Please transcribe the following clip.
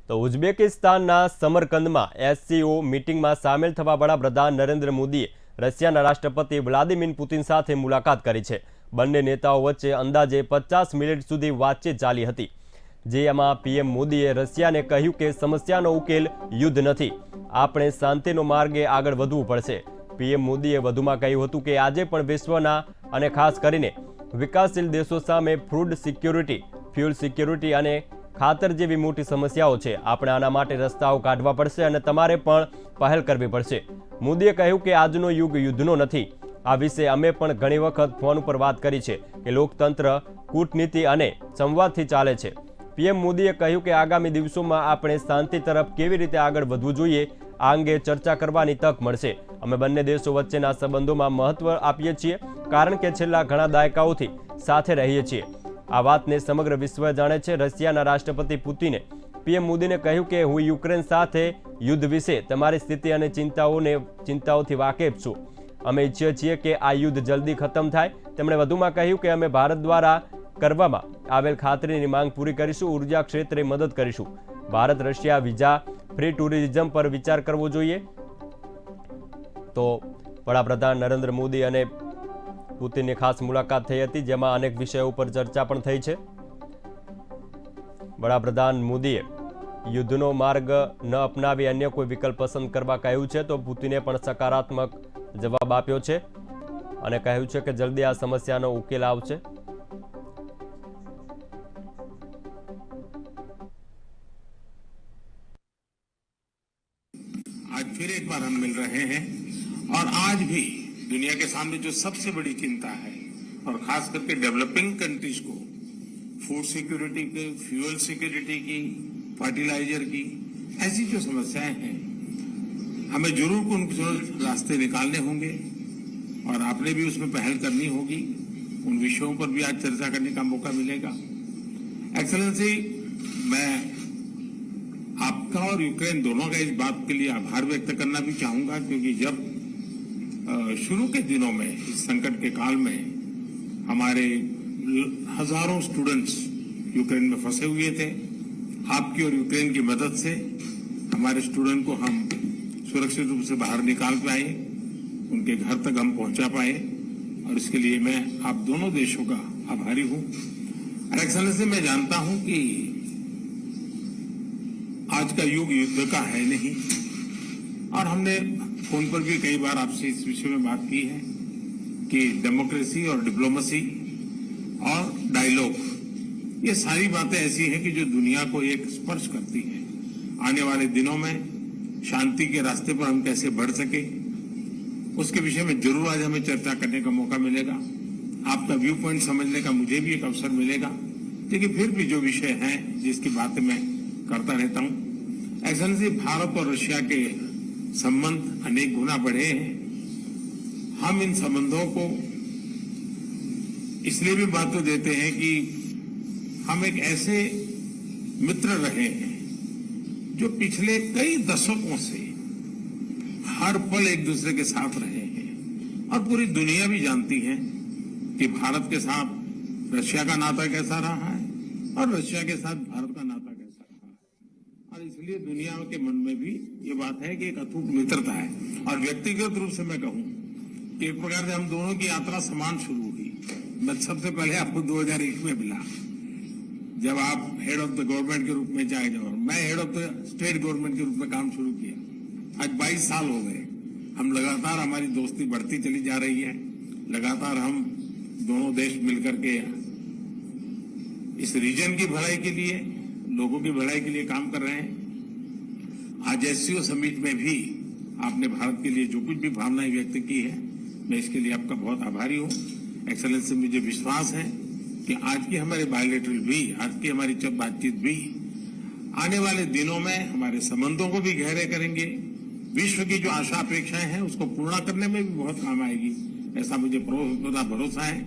તો ઉઝબેકિસ્તાનના સમરકંદમાં એસસીઓ મીટિંગમાં સામેલ થવા વડાપ્રધાન નરેન્દ્ર મોદીએ રશિયાના રાષ્ટ્રપતિ વ્લાદિમીર પુતિન સાથે મુલાકાત કરી છે। બંને નેતાઓ વચ્ચે અંદાજે 50 મિનિટ સુધી વાતચીત ચાલી હતી, જેમાં પીએમ મોદીએ રશિયાને કહ્યું કે સમસ્યાનો ઉકેલ યુદ્ધ નથી, આપણે શાંતિનો માર્ગે આગળ વધવું પડશે। પીએમ મોદીએ વધુમાં કહ્યું હતું કે આજે પણ વિશ્વના અને ખાસ કરીને વિકાસશીલ દેશો સામે ફૂડ સિક્યોરિટી, ફ્યુઅલ સિક્યોરિટી અને ખાતર જેવી મોટી સમસ્યાઓ છે। આપણે આના માટે રસ્તાઓ કાઢવા પડશે અને તમારે પણ પહેલ કરવી પડશે। મોદીએ કહ્યું કે આજનો યુગ યુદ્ધનો નથી। આ વિશે અમે પણ ઘણી વખત ફોન ઉપર વાત કરી છે કે લોકતંત્ર કૂટનીતિ અને સંવાદથી ચાલે છે। પીએમ મોદીએ કહ્યું કે આગામી દિવસોમાં આપણે શાંતિ તરફ કેવી રીતે આગળ વધવું જોઈએ આ અંગે ચર્ચા કરવાની તક મળશે। અમે બંને દેશો વચ્ચેના સંબંધોમાં મહત્વ આપીએ છીએ કારણ કે છેલ્લા ઘણા દાયકાઓથી સાથે રહીએ છીએ। આ વાતને સમગ્ર વિશ્વ જાણે છે। રશિયાના રાષ્ટ્રપતિ પુતિને પીએમ મોદીને કહ્યું કે હું યુક્રેન સાથે યુદ્ધ વિશે તમારી સ્થિતિ અને ચિંતાઓથી વાકેફ છું। અમે ઈચ્છીએ છીએ કે આ યુદ્ધ જલ્દી ખતમ થાય। તેમણે વધુમાં કહ્યું કે અમે ભારત દ્વારા કરવામાં આવેલ ખાતરીની માંગ પૂરી કરીશું, ઉર્જા ક્ષેત્રે મદદ કરીશું। Bharat Russia visa free tourism પર વિચાર કરવો જોઈએ। તો વડાપ્રધાન નરેન્દ્ર મોદી અને પુતિનની ખાસ મુલાકાત થઈ હતી, જેમાં અનેક વિષયો ઉપર ચર્ચા પણ થઈ છે। વડાપ્રધાન મોદીએ યુદ્ધનો માર્ગ ન અપનાવી અન્ય કોઈ વિકલ્પ પસંદ કરવા કહ્યું છે, તો પુતિને પણ સકારાત્મક જવાબ આપ્યો છે અને કહ્યું છે કે જલ્દી આ સમસ્યાનો ઉકેલ આવશે। आज फिर एक बार हम मिल रहे हैं और आज भी दुनिया के सामने जो सबसे बड़ी चिंता है और खास करके डेवलपिंग कंट्रीज को फूड सिक्योरिटी की, फ्यूल सिक्योरिटी की, फर्टिलाइजर की, ऐसी जो समस्याएं हैं हमें जरूर उन रास्ते निकालने होंगे और आपने भी उसमें पहल करनी होगी। उन विषयों पर भी आज चर्चा करने का मौका मिलेगा। एक्सेलेंसी, मैं आपका और यूक्रेन दोनों का इस बात के लिए आभार व्यक्त करना भी चाहूंगा, क्योंकि जब शुरू के दिनों में इस संकट के काल में हमारे हजारों स्टूडेंट्स यूक्रेन में फंसे हुए थे, आपकी और यूक्रेन की मदद से हमारे स्टूडेंट को हम सुरक्षित रूप से बाहर निकाल पाए, उनके घर तक हम पहुंचा पाए और इसके लिए मैं आप दोनों देशों का आभारी हूं। और एक्सेलेंसी, मैं जानता हूं कि आज का युग युद्ध का है नहीं और हमने फोन पर भी कई बार आपसे इस विषय में बात की है कि डेमोक्रेसी और डिप्लोमेसी और डायलॉग, ये सारी बातें ऐसी हैं कि जो दुनिया को एक स्पर्श करती है। आने वाले दिनों में शांति के रास्ते पर हम कैसे बढ़ सके उसके विषय में जरूर आज हमें चर्चा करने का मौका मिलेगा। आपका व्यू पॉइंट समझने का मुझे भी एक अवसर मिलेगा। लेकिन फिर भी जो विषय है जिसकी बातें मैं करता रहता हूं, एक्सेलेंसी, भारत और रशिया के संबंध अनेक गुना बढ़े हैं। हम इन संबंधों को इसलिए भी महत्व देते हैं कि हम एक ऐसे मित्र रहे हैं जो पिछले कई दशकों से हर पल एक दूसरे के साथ रहे हैं और पूरी दुनिया भी जानती है कि भारत के साथ रशिया का नाता कैसा रहा है और रशिया के साथ भारत का नाता कैसा रहा है। और इसलिए दुनिया के मन में भी ये बात है कि एक अटूट मित्रता है। और व्यक्तिगत रूप से मैं कहूं कि एक प्रकार से हम दोनों की यात्रा समान शुरू हुई। मैं सबसे पहले आपको 2001 में मिला, जब आप हेड ऑफ द गवर्नमेंट के रूप में जाए जाओ, मैं head of the state government के रूप में काम शुरू किया। आज 22 साल हो गए। हम लगातार, हमारी दोस्ती बढ़ती चली जा रही है। लगातार हम दोनों देश मिलकर के इस रीजन की भलाई के लिए, लोगों की भलाई के लिए काम कर रहे हैं। आज एससीओ समिट में भी आपने भारत के लिए जो कुछ भी भावनाएं व्यक्त की है, मैं इसके लिए आपका बहुत आभारी हूं। एक्सेलेंसी, मुझे विश्वास है कि आज की हमारे बायोलेटरल भी, आज की हमारी बातचीत भी आने वाले दिनों में हमारे संबंधों को भी गहरे करेंगे। विश्व की जो आशा अपेक्षाएं हैं उसको पूर्ण करने में भी बहुत काम आएगी, ऐसा मुझे पूरा भरोसा है।